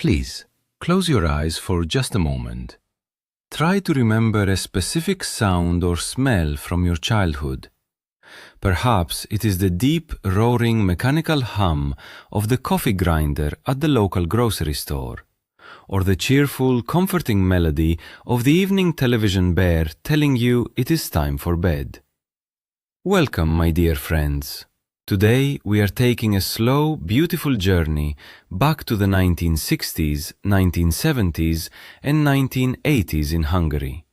Please, close your eyes for just a moment. Try to remember a specific sound or smell from your childhood. Perhaps it is the deep, roaring mechanical hum of the coffee grinder at the local grocery store, or the cheerful, comforting melody of the evening television bear telling you it is time for bed. Welcome, my dear friends. Today we are taking a slow, beautiful journey back to the 1960s, 1970s, and 1980s in Hungary.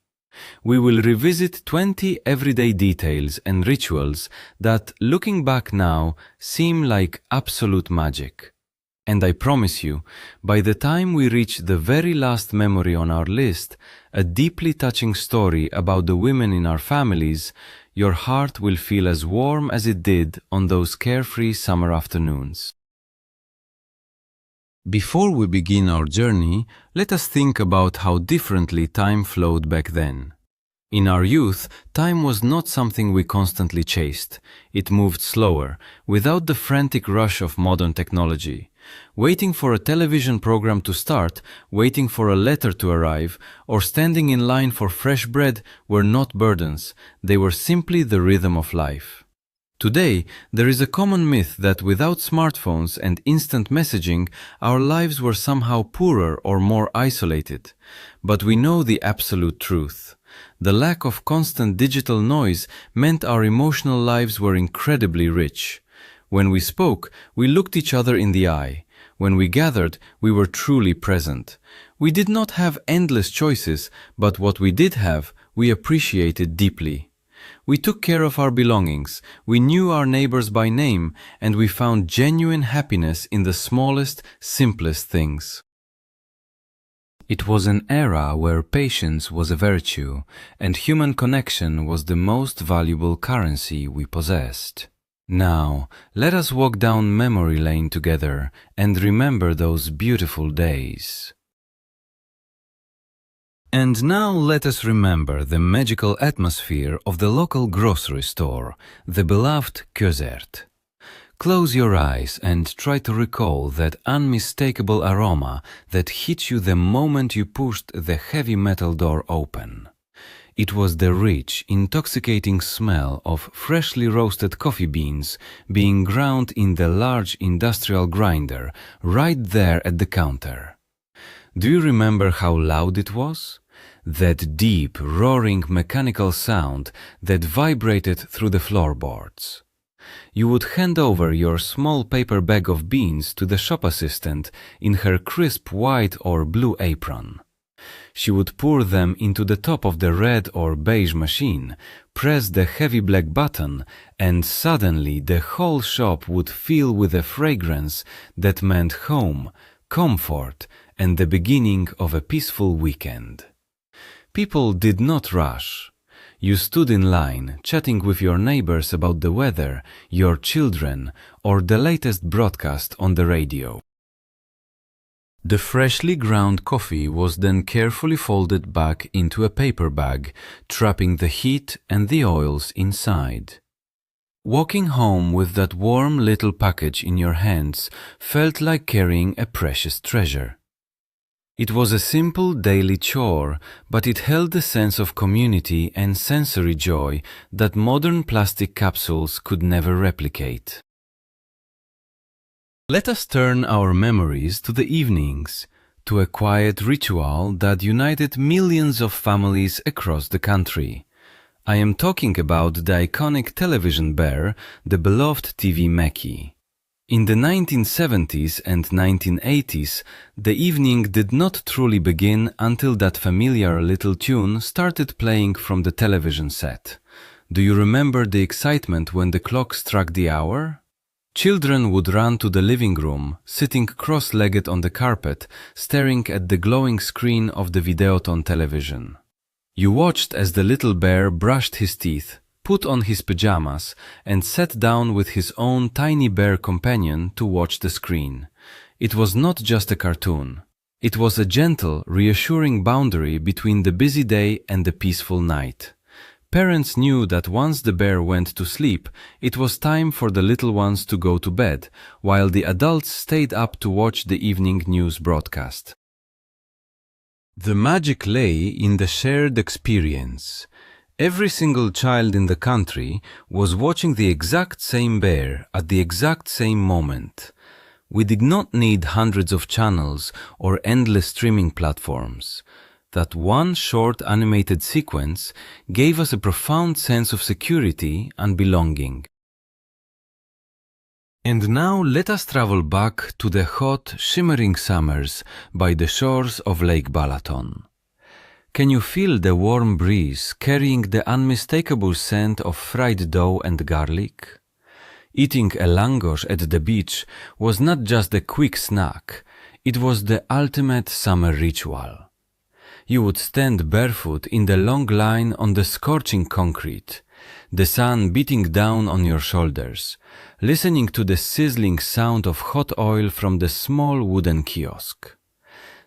We will revisit 20 everyday details and rituals that, looking back now, seem like absolute magic. And I promise you, by the time we reach the very last memory on our list, a deeply touching story about the women in our families, your heart will feel as warm as it did on those carefree summer afternoons. Before we begin our journey, let us think about how differently time flowed back then. In our youth, time was not something we constantly chased. It moved slower, without the frantic rush of modern technology. Waiting for a television program to start, waiting for a letter to arrive, or standing in line for fresh bread were not burdens. They were simply the rhythm of life. Today, there is a common myth that without smartphones and instant messaging, our lives were somehow poorer or more isolated. But we know the absolute truth. The lack of constant digital noise meant our emotional lives were incredibly rich. When we spoke, we looked each other in the eye. When we gathered, we were truly present. We did not have endless choices, but what we did have, we appreciated deeply. We took care of our belongings, we knew our neighbors by name, and we found genuine happiness in the smallest, simplest things. It was an era where patience was a virtue, and human connection was the most valuable currency we possessed. Now, let us walk down memory lane together and remember those beautiful days. And now let us remember the magical atmosphere of the local grocery store, the beloved közért. Close your eyes and try to recall that unmistakable aroma that hit you the moment you pushed the heavy metal door open. It was the rich, intoxicating smell of freshly roasted coffee beans being ground in the large industrial grinder right there at the counter. Do you remember how loud it was? That deep, roaring mechanical sound that vibrated through the floorboards. You would hand over your small paper bag of beans to the shop assistant in her crisp white or blue apron. She would pour them into the top of the red or beige machine, press the heavy black button, and suddenly the whole shop would fill with a fragrance that meant home, comfort, and the beginning of a peaceful weekend. People did not rush. You stood in line, chatting with your neighbors about the weather, your children, or the latest broadcast on the radio. The freshly ground coffee was then carefully folded back into a paper bag, trapping the heat and the oils inside. Walking home with that warm little package in your hands felt like carrying a precious treasure. It was a simple daily chore, but it held a sense of community and sensory joy that modern plastic capsules could never replicate. Let us turn our memories to the evenings, to a quiet ritual that united millions of families across the country. I am talking about the iconic television bear, the beloved TV Mackie. In the 1970s and 1980s, the evening did not truly begin until that familiar little tune started playing from the television set. Do you remember the excitement when the clock struck the hour? Children would run to the living room, sitting cross-legged on the carpet, staring at the glowing screen of the Videoton television. You watched as the little bear brushed his teeth, put on his pajamas, and sat down with his own tiny bear companion to watch the screen. It was not just a cartoon. It was a gentle, reassuring boundary between the busy day and the peaceful night. Parents knew that once the bear went to sleep, it was time for the little ones to go to bed, while the adults stayed up to watch the evening news broadcast. The magic lay in the shared experience. Every single child in the country was watching the exact same bear at the exact same moment. We did not need hundreds of channels or endless streaming platforms. That one short animated sequence gave us a profound sense of security and belonging. And now let us travel back to the hot, shimmering summers by the shores of Lake Balaton. Can you feel the warm breeze carrying the unmistakable scent of fried dough and garlic? Eating a langosh at the beach was not just a quick snack, it was the ultimate summer ritual. You would stand barefoot in the long line on the scorching concrete, the sun beating down on your shoulders, listening to the sizzling sound of hot oil from the small wooden kiosk.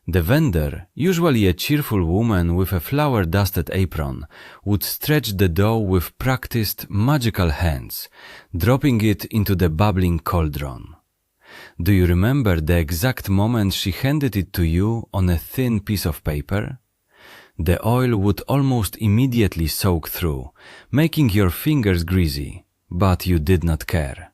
The vendor, usually a cheerful woman with a flour-dusted apron, would stretch the dough with practiced, magical hands, dropping it into the bubbling cauldron. Do you remember the exact moment she handed it to you on a thin piece of paper? The oil would almost immediately soak through, making your fingers greasy, but you did not care.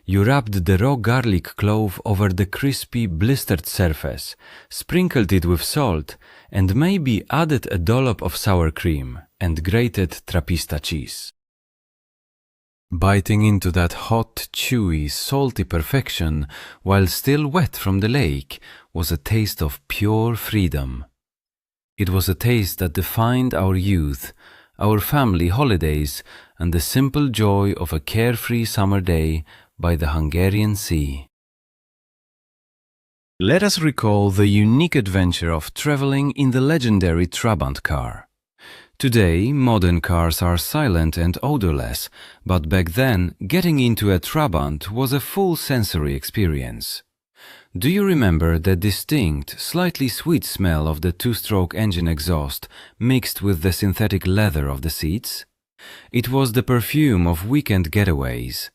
You rubbed the raw garlic clove over the crispy, blistered surface, sprinkled it with salt, and maybe added a dollop of sour cream and grated Trappista cheese. Biting into that hot, chewy, salty perfection while still wet from the lake was a taste of pure freedom. It was a taste that defined our youth, our family holidays, and the simple joy of a carefree summer day by the Hungarian sea. Let us recall the unique adventure of traveling in the legendary Trabant car. Today, modern cars are silent and odorless, but back then, getting into a Trabant was a full sensory experience. Do you remember the distinct, slightly sweet smell of the two-stroke engine exhaust mixed with the synthetic leather of the seats? It was the perfume of weekend getaways.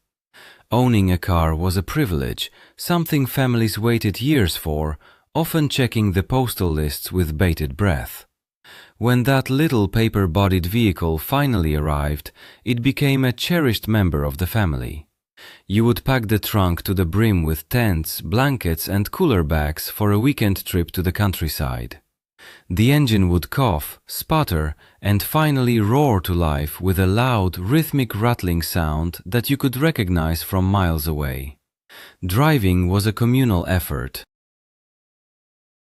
Owning a car was a privilege, something families waited years for, often checking the postal lists with bated breath. When that little paper-bodied vehicle finally arrived, it became a cherished member of the family. You would pack the trunk to the brim with tents, blankets, and cooler bags for a weekend trip to the countryside. The engine would cough, sputter, and finally roar to life with a loud, rhythmic rattling sound that you could recognize from miles away. Driving was a communal effort.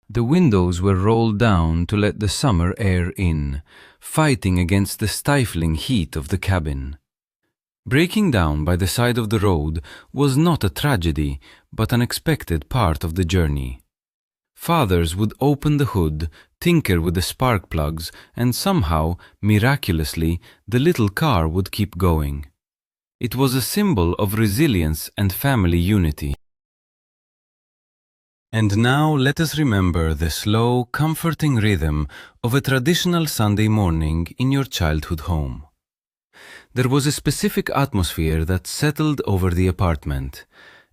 The windows were rolled down to let the summer air in, fighting against the stifling heat of the cabin. Breaking down by the side of the road was not a tragedy, but an expected part of the journey. Fathers would open the hood, tinker with the spark plugs, and somehow, miraculously, the little car would keep going. It was a symbol of resilience and family unity. And now let us remember the slow, comforting rhythm of a traditional Sunday morning in your childhood home. There was a specific atmosphere that settled over the apartment,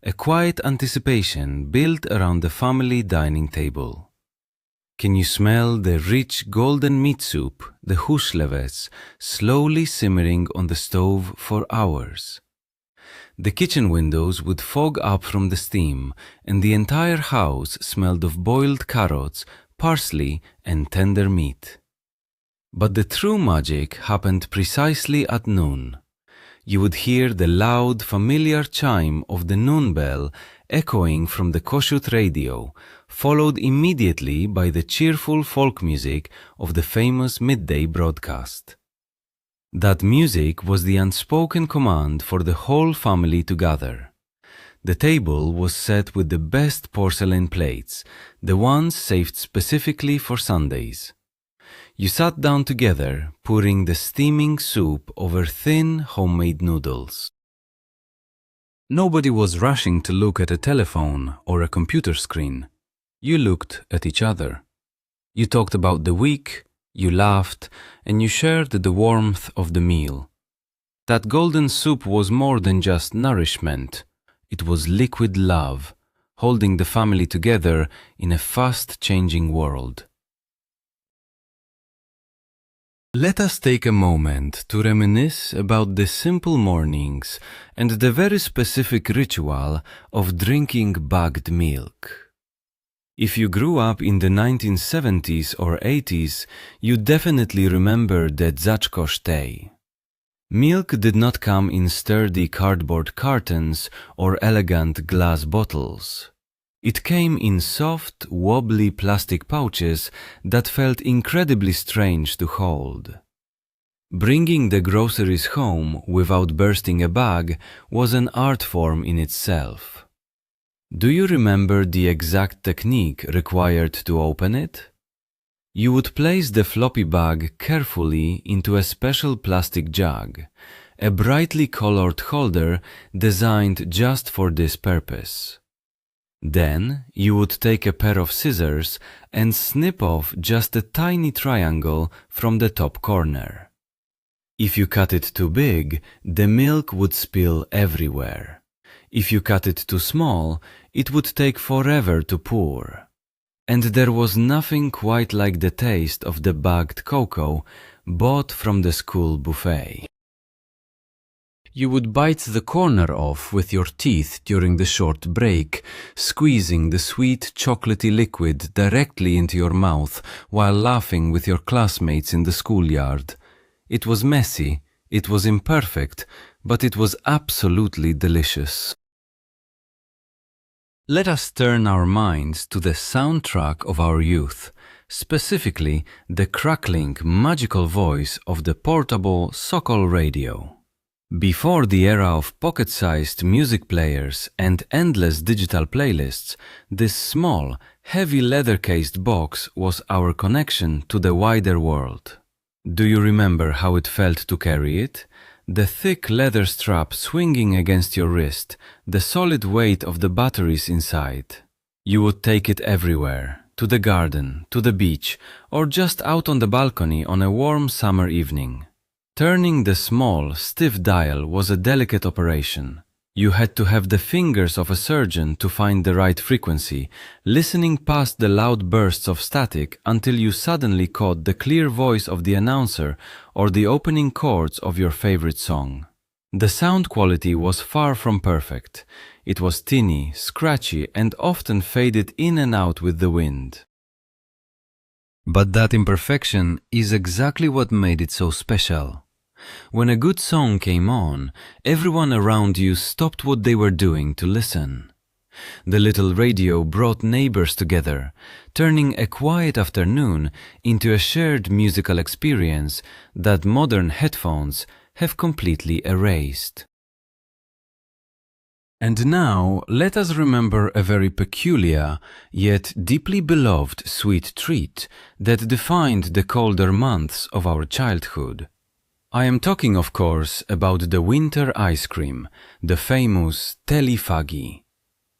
a quiet anticipation built around the family dining table. Can you smell the rich golden meat soup, the hushleves, slowly simmering on the stove for hours? The kitchen windows would fog up from the steam, and the entire house smelled of boiled carrots, parsley, and tender meat. But the true magic happened precisely at noon. You would hear the loud, familiar chime of the noon bell echoing from the Kossuth radio, followed immediately by the cheerful folk music of the famous midday broadcast. That music was the unspoken command for the whole family to gather. The table was set with the best porcelain plates, the ones saved specifically for Sundays. You sat down together, pouring the steaming soup over thin homemade noodles. Nobody was rushing to look at a telephone or a computer screen. You looked at each other. You talked about the week, You laughed, and you shared the warmth of the meal. That golden soup was more than just nourishment. It was liquid love, holding the family together in a fast-changing world. Let us take a moment to reminisce about the simple mornings and the very specific ritual of drinking bagged milk. If you grew up in the 1970s or 80s, you definitely remember the Zaczkosztej. Milk did not come in sturdy cardboard cartons or elegant glass bottles. It came in soft, wobbly plastic pouches that felt incredibly strange to hold. Bringing the groceries home without bursting a bag was an art form in itself. Do you remember the exact technique required to open it? You would place the floppy bag carefully into a special plastic jug, a brightly colored holder designed just for this purpose. Then you would take a pair of scissors and snip off just a tiny triangle from the top corner. If you cut it too big, the milk would spill everywhere. If you cut it too small, it would take forever to pour. And there was nothing quite like the taste of the bagged cocoa bought from the school buffet. You would bite the corner off with your teeth during the short break, squeezing the sweet chocolatey liquid directly into your mouth while laughing with your classmates in the schoolyard. It was messy, it was imperfect, but it was absolutely delicious. Let us turn our minds to the soundtrack of our youth, specifically the crackling, magical voice of the portable Sokol radio. Before the era of pocket-sized music players and endless digital playlists, this small, heavy leather-cased box was our connection to the wider world. Do you remember how it felt to carry it? The thick leather strap swinging against your wrist, the solid weight of the batteries inside. You would take it everywhere, to the garden, to the beach, or just out on the balcony on a warm summer evening. Turning the small, stiff dial was a delicate operation. You had to have the fingers of a surgeon to find the right frequency, listening past the loud bursts of static until you suddenly caught the clear voice of the announcer or the opening chords of your favorite song. The sound quality was far from perfect. It was tinny, scratchy, and often faded in and out with the wind. But that imperfection is exactly what made it so special. When a good song came on, everyone around you stopped what they were doing to listen. The little radio brought neighbors together, turning a quiet afternoon into a shared musical experience that modern headphones have completely erased. And now let us remember a very peculiar, yet deeply beloved sweet treat that defined the colder months of our childhood. I am talking, of course, about the winter ice cream, the famous telifagi.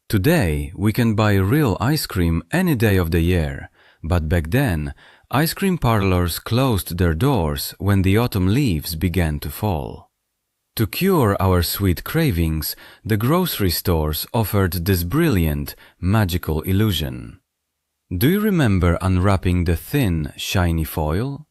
Today, we can buy real ice cream any day of the year, but back then, ice cream parlors closed their doors when the autumn leaves began to fall. To cure our sweet cravings, the grocery stores offered this brilliant, magical illusion. Do you remember unwrapping the thin, shiny foil?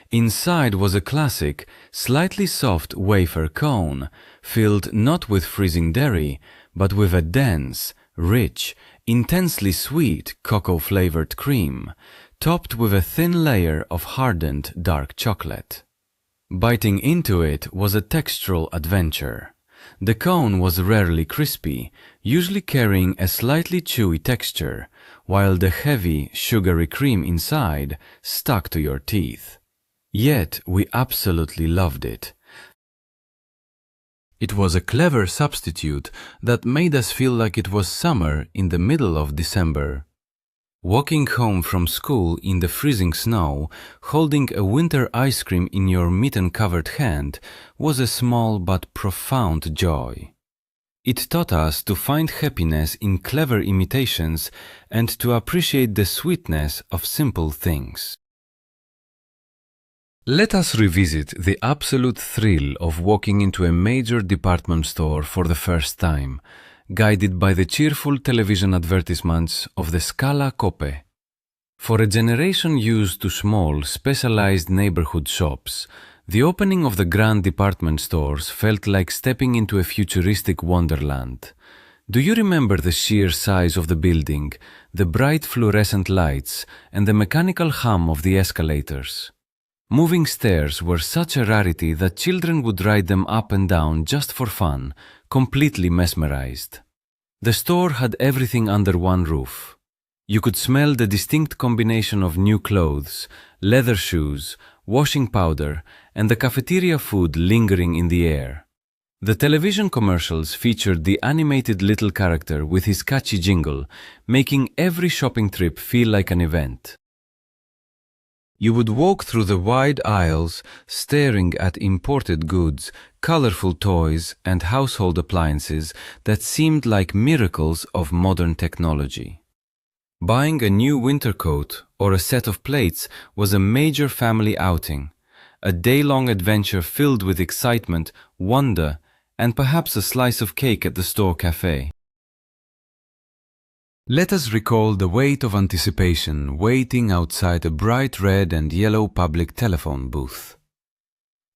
Inside was a classic, slightly soft wafer cone, filled not with freezing dairy, but with a dense, rich, intensely sweet cocoa-flavored cream, topped with a thin layer of hardened dark chocolate. Biting into it was a textural adventure. The cone was rarely crispy, usually carrying a slightly chewy texture, while the heavy, sugary cream inside stuck to your teeth. Yet we absolutely loved it. It was a clever substitute that made us feel like it was summer in the middle of December. Walking home from school in the freezing snow, holding a winter ice cream in your mitten-covered hand, was a small but profound joy. It taught us to find happiness in clever imitations and to appreciate the sweetness of simple things. Let us revisit the absolute thrill of walking into a major department store for the first time, guided by the cheerful television advertisements of the Scala Coppe. For a generation used to small, specialized neighborhood shops, the opening of the grand department stores felt like stepping into a futuristic wonderland. Do you remember the sheer size of the building, the bright fluorescent lights, and the mechanical hum of the escalators? Moving stairs were such a rarity that children would ride them up and down just for fun, completely mesmerized. The store had everything under one roof. You could smell the distinct combination of new clothes, leather shoes, washing powder, and the cafeteria food lingering in the air. The television commercials featured the animated little character with his catchy jingle, making every shopping trip feel like an event. You would walk through the wide aisles, staring at imported goods, colorful toys, and household appliances that seemed like miracles of modern technology. Buying a new winter coat or a set of plates was a major family outing, a day-long adventure filled with excitement, wonder, and perhaps a slice of cake at the store cafe. Let us recall the weight of anticipation waiting outside a bright red and yellow public telephone booth.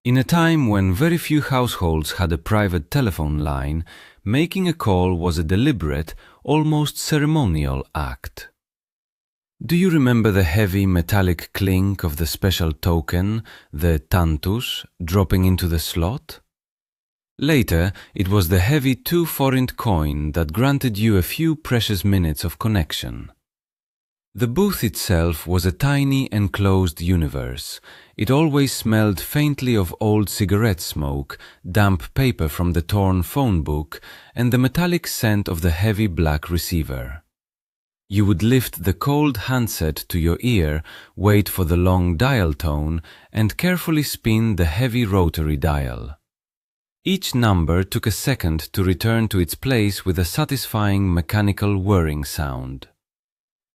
In a time when very few households had a private telephone line, making a call was a deliberate, almost ceremonial act. Do you remember the heavy metallic clink of the special token, the tantus, dropping into the slot? Later, it was the heavy 2-forint coin that granted you a few precious minutes of connection. The booth itself was a tiny enclosed universe. It always smelled faintly of old cigarette smoke, damp paper from the torn phone book, and the metallic scent of the heavy black receiver. You would lift the cold handset to your ear, wait for the long dial tone, and carefully spin the heavy rotary dial. Each number took a second to return to its place with a satisfying mechanical whirring sound.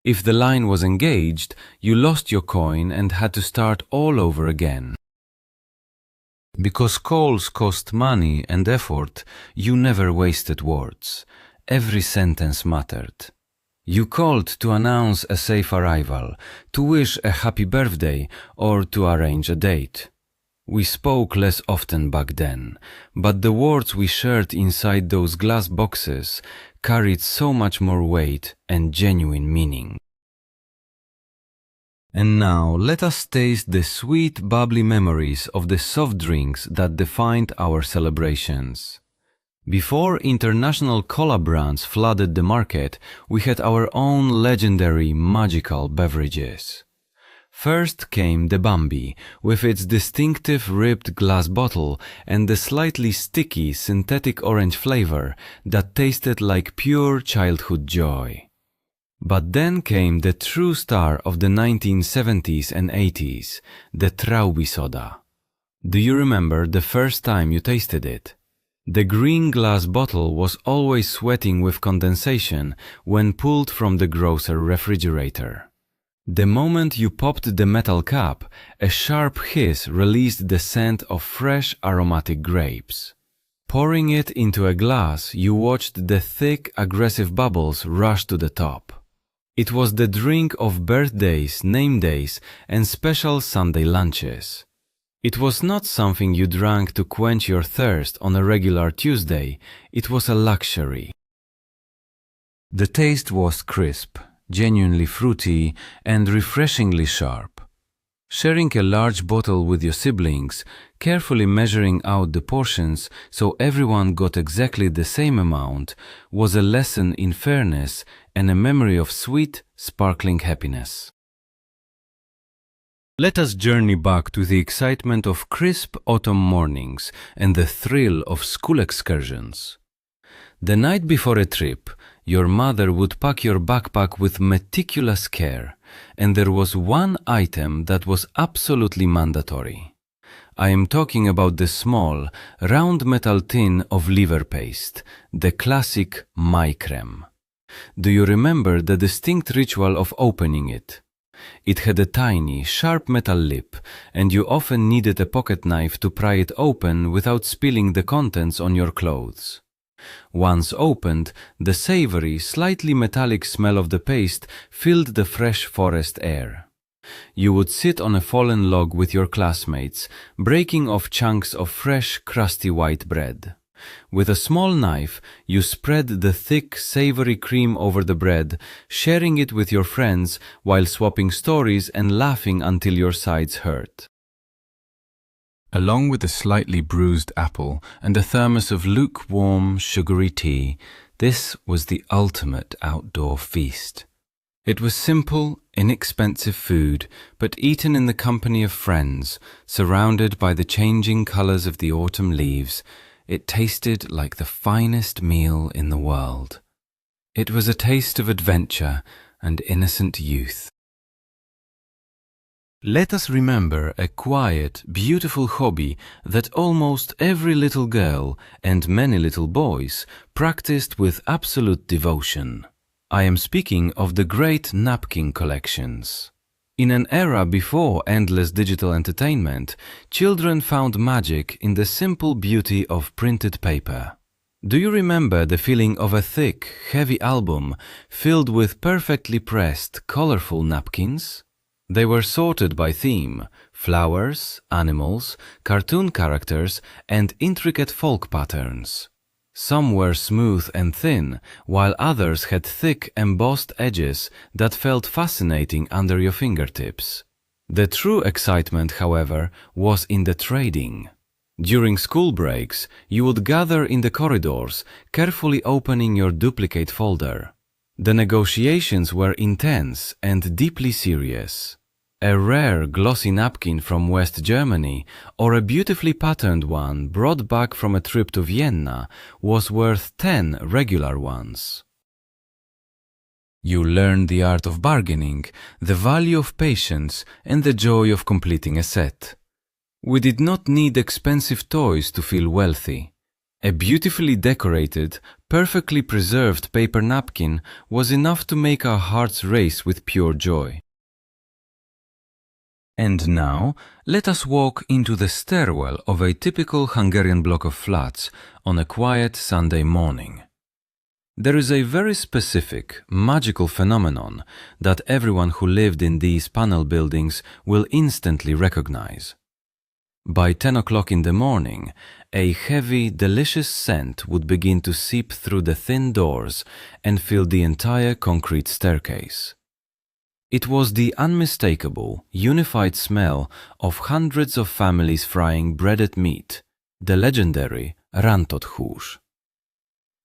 If the line was engaged, you lost your coin and had to start all over again. Because calls cost money and effort, you never wasted words. Every sentence mattered. You called to announce a safe arrival, to wish a happy birthday, or to arrange a date. We spoke less often back then, but the words we shared inside those glass boxes carried so much more weight and genuine meaning. And now let us taste the sweet, bubbly memories of the soft drinks that defined our celebrations. Before international cola brands flooded the market, we had our own legendary, magical beverages. First came the Bambi, with its distinctive ribbed glass bottle and the slightly sticky synthetic orange flavor that tasted like pure childhood joy. But then came the true star of the 1970s and 80s, the Traubi soda. Do you remember the first time you tasted it? The green glass bottle was always sweating with condensation when pulled from the grocer refrigerator. The moment you popped the metal cap, a sharp hiss released the scent of fresh aromatic grapes. Pouring it into a glass, you watched the thick, aggressive bubbles rush to the top. It was the drink of birthdays, name days, and special Sunday lunches. It was not something you drank to quench your thirst on a regular Tuesday. It was a luxury. The taste was crisp, genuinely fruity, and refreshingly sharp. Sharing a large bottle with your siblings, carefully measuring out the portions so everyone got exactly the same amount, was a lesson in fairness and a memory of sweet, sparkling happiness. Let us journey back to the excitement of crisp autumn mornings and the thrill of school excursions. The night before a trip, your mother would pack your backpack with meticulous care, and there was one item that was absolutely mandatory. I am talking about the small, round metal tin of liver paste, the classic My Crème. Do you remember the distinct ritual of opening it? It had a tiny, sharp metal lip, and you often needed a pocket knife to pry it open without spilling the contents on your clothes. Once opened, the savory, slightly metallic smell of the paste filled the fresh forest air. You would sit on a fallen log with your classmates, breaking off chunks of fresh, crusty white bread. With a small knife, you spread the thick, savory cream over the bread, sharing it with your friends while swapping stories and laughing until your sides hurt. Along with a slightly bruised apple and a thermos of lukewarm, sugary tea, this was the ultimate outdoor feast. It was simple, inexpensive food, but eaten in the company of friends, surrounded by the changing colors of the autumn leaves. It tasted like the finest meal in the world. It was a taste of adventure and innocent youth. Let us remember a quiet, beautiful hobby that almost every little girl and many little boys practiced with absolute devotion. I am speaking of the great napkin collections. In an era before endless digital entertainment, children found magic in the simple beauty of printed paper. Do you remember the feeling of a thick, heavy album filled with perfectly pressed, colorful napkins? They were sorted by theme: flowers, animals, cartoon characters, and intricate folk patterns. Some were smooth and thin, while others had thick, embossed edges that felt fascinating under your fingertips. The true excitement, however, was in the trading. During school breaks, you would gather in the corridors, carefully opening your duplicate folder. The negotiations were intense and deeply serious. A rare glossy napkin from West Germany or a beautifully patterned one brought back from a trip to Vienna was worth 10 regular ones. You learned the art of bargaining, the value of patience, and the joy of completing a set. We did not need expensive toys to feel wealthy. A beautifully decorated, perfectly preserved paper napkin was enough to make our hearts race with pure joy. And now, let us walk into the stairwell of a typical Hungarian block of flats on a quiet Sunday morning. There is a very specific, magical phenomenon that everyone who lived in these panel buildings will instantly recognize. By 10 o'clock in the morning, a heavy, delicious scent would begin to seep through the thin doors and fill the entire concrete staircase. It was the unmistakable, unified smell of hundreds of families frying breaded meat, the legendary rántott.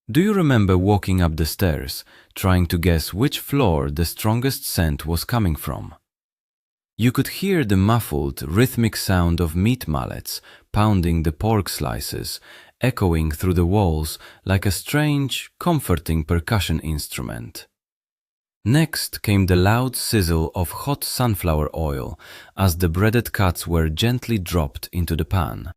Do you remember walking up the stairs, trying to guess which floor the strongest scent was coming from? You could hear the muffled, rhythmic sound of meat mallets pounding the pork slices, echoing through the walls like a strange, comforting percussion instrument. Next came the loud sizzle of hot sunflower oil as the breaded cuts were gently dropped into the pan.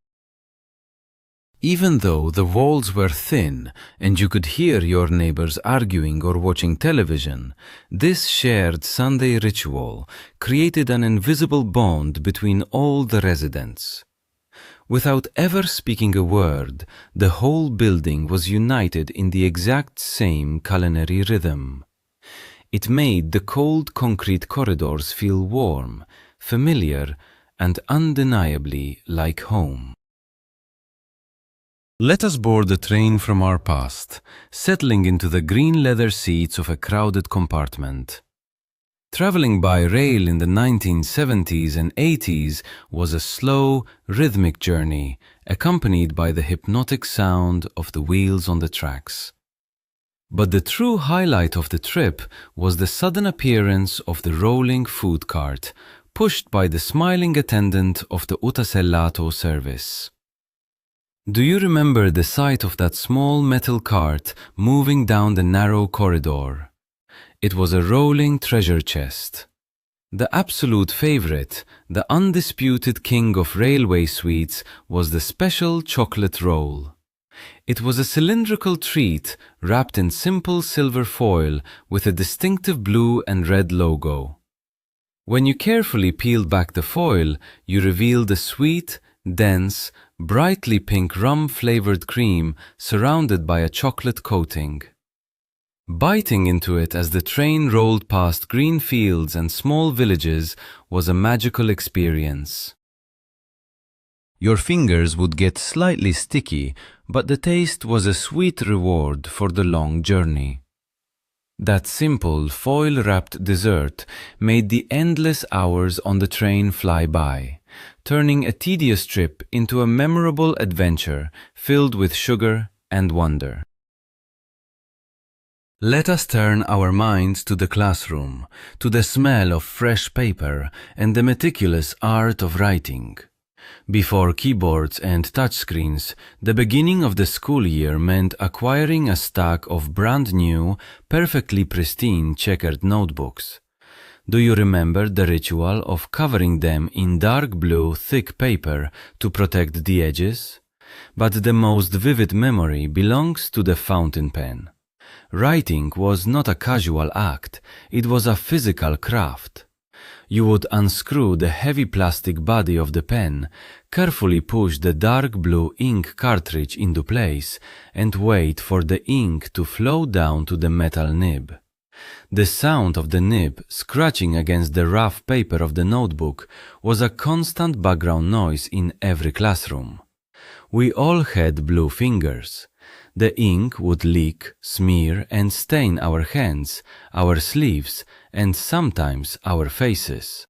Even though the walls were thin and you could hear your neighbors arguing or watching television, this shared Sunday ritual created an invisible bond between all the residents. Without ever speaking a word, the whole building was united in the exact same culinary rhythm. It made the cold concrete corridors feel warm, familiar, and undeniably like home. Let us board the train from our past, settling into the green leather seats of a crowded compartment. Traveling by rail in the 1970s and 80s was a slow, rhythmic journey, accompanied by the hypnotic sound of the wheels on the tracks. But the true highlight of the trip was the sudden appearance of the rolling food cart, pushed by the smiling attendant of the utasellato service. Do you remember the sight of that small metal cart moving down the narrow corridor? It was a rolling treasure chest. The absolute favorite, the undisputed king of railway sweets, was the special chocolate roll. It was a cylindrical treat wrapped in simple silver foil with a distinctive blue and red logo. When you carefully peeled back the foil, you revealed a sweet, dense, brightly pink rum-flavored cream surrounded by a chocolate coating. Biting into it as the train rolled past green fields and small villages was a magical experience. Your fingers would get slightly sticky, but the taste was a sweet reward for the long journey. That simple, foil-wrapped dessert made the endless hours on the train fly by, turning a tedious trip into a memorable adventure filled with sugar and wonder. Let us turn our minds to the classroom, to the smell of fresh paper and the meticulous art of writing. Before keyboards and touchscreens, the beginning of the school year meant acquiring a stack of brand new, perfectly pristine checkered notebooks. Do you remember the ritual of covering them in dark blue, thick paper to protect the edges? But the most vivid memory belongs to the fountain pen. Writing was not a casual act, it was a physical craft. You would unscrew the heavy plastic body of the pen, carefully push the dark blue ink cartridge into place, and wait for the ink to flow down to the metal nib. The sound of the nib scratching against the rough paper of the notebook was a constant background noise in every classroom. We all had blue fingers. The ink would leak, smear, and stain our hands, our sleeves, and sometimes our faces.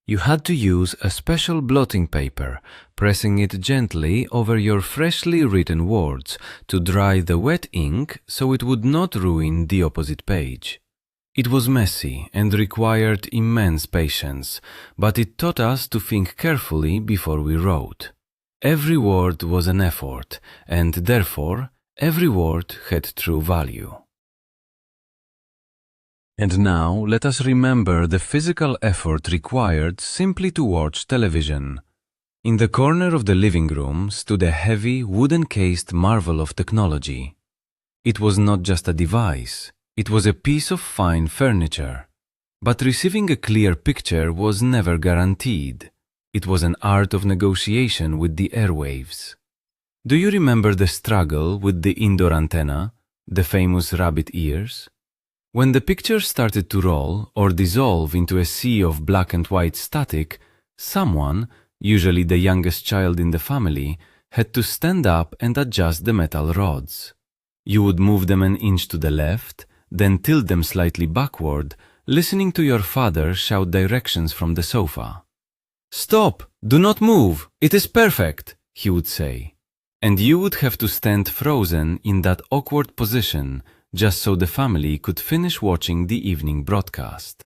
You had to use a special blotting paper, pressing it gently over your freshly written words to dry the wet ink so it would not ruin the opposite page. It was messy and required immense patience, but it taught us to think carefully before we wrote. Every word was an effort, and therefore, every word had true value. And now let us remember the physical effort required simply to watch television. In the corner of the living room stood a heavy, wooden-cased marvel of technology. It was not just a device, it was a piece of fine furniture. But receiving a clear picture was never guaranteed. It was an art of negotiation with the airwaves. Do you remember the struggle with the indoor antenna, the famous rabbit ears? When the picture started to roll or dissolve into a sea of black and white static, someone, usually the youngest child in the family, had to stand up and adjust the metal rods. You would move them an inch to the left, then tilt them slightly backward, listening to your father shout directions from the sofa. "Stop! Do not move! It is perfect!" he would say. And you would have to stand frozen in that awkward position just so the family could finish watching the evening broadcast.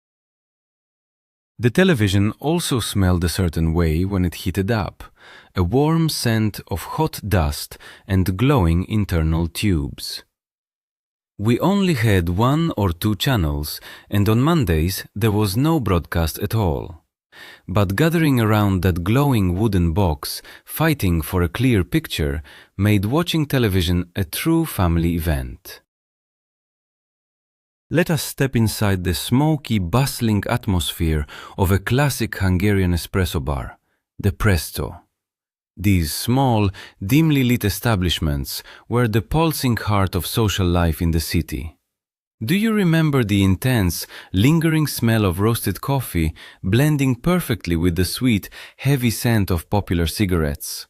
The television also smelled a certain way when it heated up, a warm scent of hot dust and glowing internal tubes. We only had 1 or 2 channels, and on Mondays there was no broadcast at all. But gathering around that glowing wooden box, fighting for a clear picture, made watching television a true family event. Let us step inside the smoky, bustling atmosphere of a classic Hungarian espresso bar, the Presto. These small, dimly lit establishments were the pulsing heart of social life in the city. Do you remember the intense, lingering smell of roasted coffee blending perfectly with the sweet, heavy scent of popular cigarettes?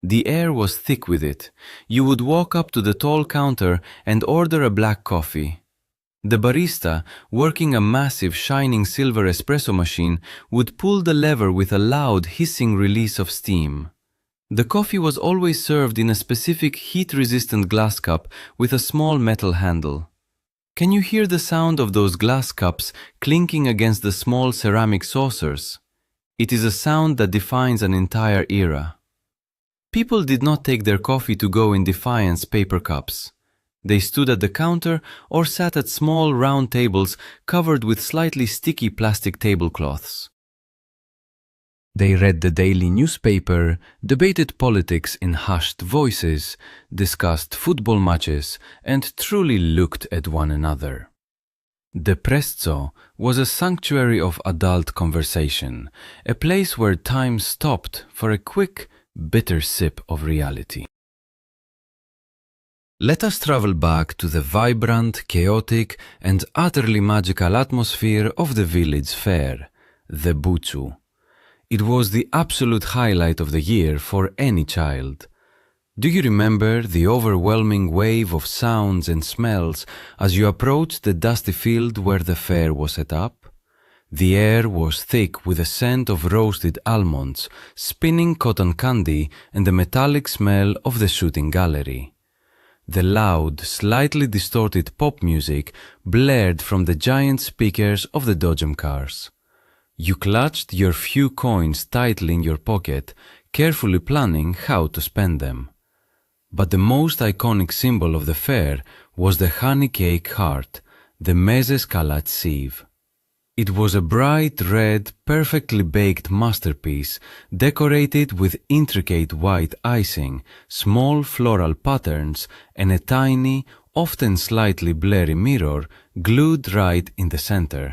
The air was thick with it. You would walk up to the tall counter and order a black coffee. The barista, working a massive, shining silver espresso machine, would pull the lever with a loud, hissing release of steam. The coffee was always served in a specific heat-resistant glass cup with a small metal handle. Can you hear the sound of those glass cups clinking against the small ceramic saucers? It is a sound that defines an entire era. People did not take their coffee to go in Defiance paper cups. They stood at the counter or sat at small round tables covered with slightly sticky plastic tablecloths. They read the daily newspaper, debated politics in hushed voices, discussed football matches, and truly looked at one another. The Prezzo was a sanctuary of adult conversation, a place where time stopped for a quick, bitter sip of reality. Let us travel back to the vibrant, chaotic, and utterly magical atmosphere of the village fair, the Bucu. It was the absolute highlight of the year for any child. Do you remember the overwhelming wave of sounds and smells as you approached the dusty field where the fair was set up? The air was thick with the scent of roasted almonds, spinning cotton candy, and the metallic smell of the shooting gallery. The loud, slightly distorted pop music blared from the giant speakers of the Dodgem cars. You clutched your few coins tightly in your pocket, carefully planning how to spend them. But the most iconic symbol of the fair was the honey cake heart, the meze scalat sieve. It was a bright red, perfectly baked masterpiece, decorated with intricate white icing, small floral patterns, and a tiny, often slightly blurry mirror glued right in the center.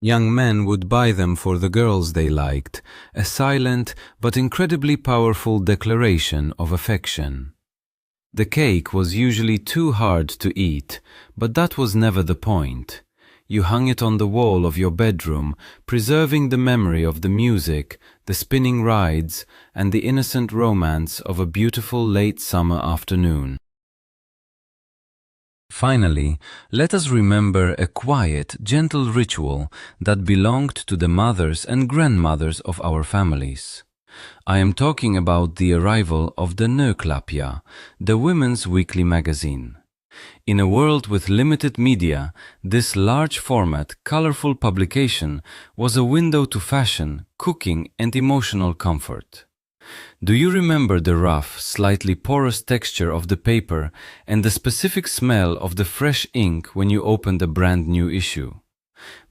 Young men would buy them for the girls they liked, a silent but incredibly powerful declaration of affection. The cake was usually too hard to eat, but that was never the point. You hung it on the wall of your bedroom, preserving the memory of the music, the spinning rides, and the innocent romance of a beautiful late summer afternoon. Finally, let us remember a quiet, gentle ritual that belonged to the mothers and grandmothers of our families. I am talking about the arrival of the Nőklapja, the women's weekly magazine. In a world with limited media, this large-format, colorful publication was a window to fashion, cooking, and emotional comfort. Do you remember the rough, slightly porous texture of the paper and the specific smell of the fresh ink when you opened a brand new issue?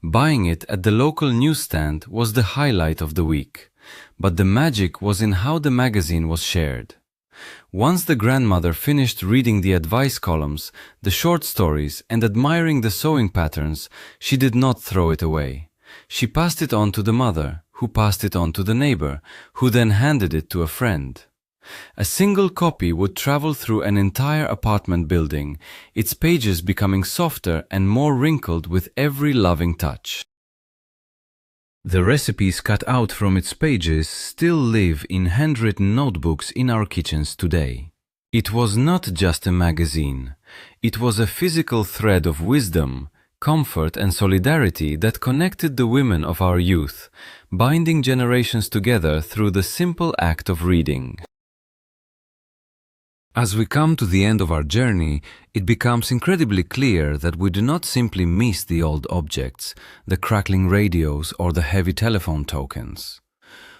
Buying it at the local newsstand was the highlight of the week, but the magic was in how the magazine was shared. Once the grandmother finished reading the advice columns, the short stories, and admiring the sewing patterns, she did not throw it away. She passed it on to the mother, who passed it on to the neighbor, who then handed it to a friend. A single copy would travel through an entire apartment building, its pages becoming softer and more wrinkled with every loving touch. The recipes cut out from its pages still live in handwritten notebooks in our kitchens today. It was not just a magazine. It was a physical thread of wisdom, comfort, and solidarity that connected the women of our youth, binding generations together through the simple act of reading. As we come to the end of our journey, it becomes incredibly clear that we do not simply miss the old objects, the crackling radios or the heavy telephone tokens.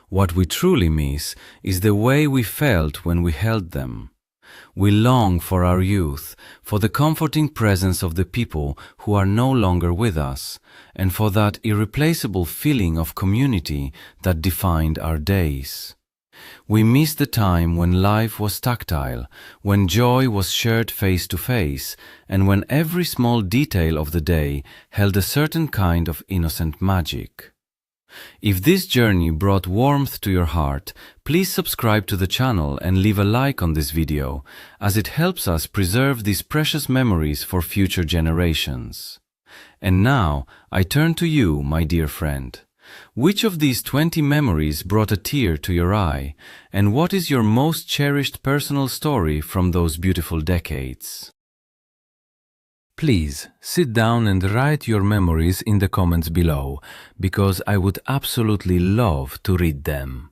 What we truly miss is the way we felt when we held them. We long for our youth, for the comforting presence of the people who are no longer with us, and for that irreplaceable feeling of community that defined our days. We miss the time when life was tactile, when joy was shared face to face, and when every small detail of the day held a certain kind of innocent magic. If this journey brought warmth to your heart, please subscribe to the channel and leave a like on this video, as it helps us preserve these precious memories for future generations. And now, I turn to you, my dear friend. Which of these 20 memories brought a tear to your eye, and what is your most cherished personal story from those beautiful decades? Please sit down and write your memories in the comments below, because I would absolutely love to read them.